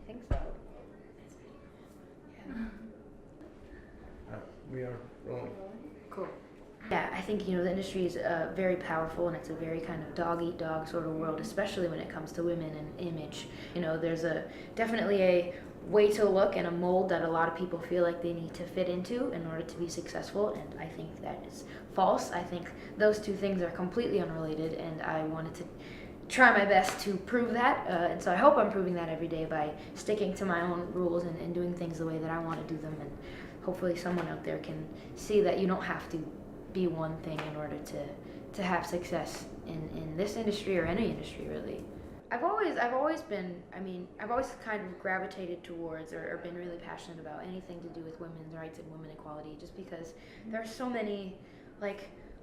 I think so. Yeah. We are rolling. Cool. Yeah, I think, the industry is very powerful, and it's a very kind of dog-eat-dog sort of world, especially when it comes to women and image. There's definitely a way to look and a mold that a lot of people feel like they need to fit into in order to be successful, and I think that is false. I think those two things are completely unrelated, and I wanted to try my best to prove that, and so I hope I'm proving that every day by sticking to my own rules and doing things the way that I want to do them, and hopefully someone out there can see that you don't have to be one thing in order to have success in this industry or any industry, really. I've always been, I've always kind of gravitated towards or been really passionate about anything to do with women's rights and women equality, just because there are so many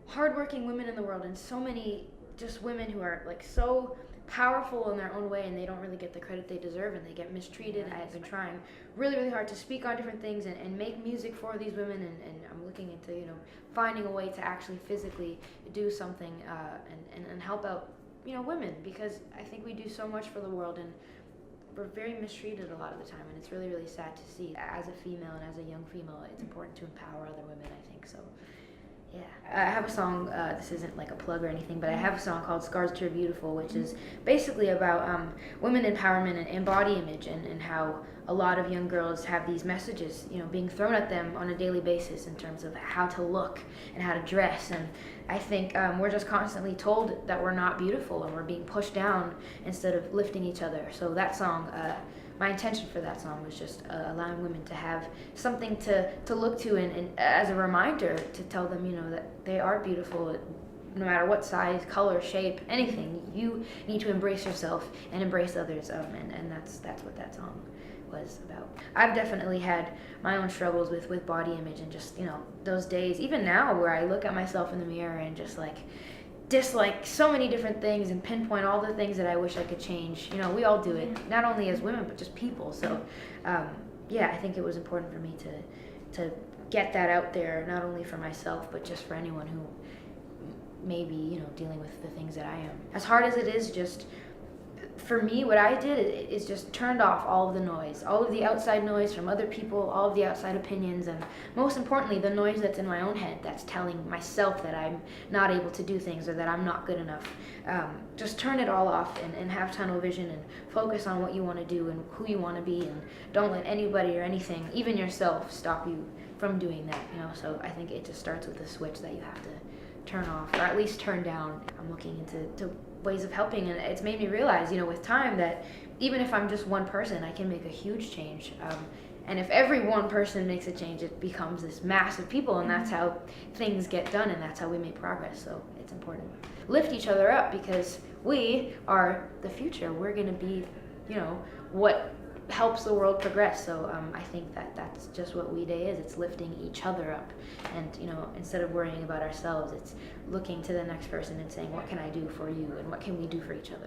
hardworking women in the world, and so many just women who are so powerful in their own way, and they don't really get the credit they deserve, and they get mistreated. I have been trying really, really hard to speak on different things and make music for these women, and I'm looking into finding a way to actually physically do something and help out women, because I think we do so much for the world, and we're very mistreated a lot of the time, and it's really, really sad to see. As a female and as a young female, it's important to empower other women, I think. So yeah, I have a song, this isn't like a plug or anything, but I have a song called Scars to Your Beautiful, which is basically about women empowerment and body image, and how a lot of young girls have these messages, being thrown at them on a daily basis in terms of how to look and how to dress. And I think we're just constantly told that we're not beautiful, and we're being pushed down instead of lifting each other. So that song, my intention for that song was just allowing women to have something to look to, and as a reminder to tell them, that they are beautiful no matter what size, color, shape, anything. You need to embrace yourself and embrace others, and that's what that song was about. I've definitely had my own struggles with body image, and just, those days, even now, where I look at myself in the mirror and just dislike so many different things and pinpoint all the things that I wish I could change. We all do it, not only as women, but just people. So, yeah, I think it was important for me to get that out there, not only for myself, but just for anyone who may be, dealing with the things that I am. As hard as it is, just for me, what I did is just turned off all of the noise, all of the outside noise from other people, all of the outside opinions, and most importantly, the noise that's in my own head that's telling myself that I'm not able to do things or that I'm not good enough. Just turn it all off and have tunnel vision and focus on what you want to do and who you want to be, and don't let anybody or anything, even yourself, stop you from doing that. So I think it just starts with a switch that you have to turn off, or at least turn down. I'm looking into ways of helping, and it's made me realize, with time, that even if I'm just one person, I can make a huge change. And if every one person makes a change, it becomes this mass of people, and that's how things get done, and that's how we make progress. So it's important. Lift each other up, because we are the future. We're going to be, what helps the world progress. So I think that's just what We Day is. It's lifting each other up, and instead of worrying about ourselves, it's looking to the next person and saying, what can I do for you, and what can we do for each other.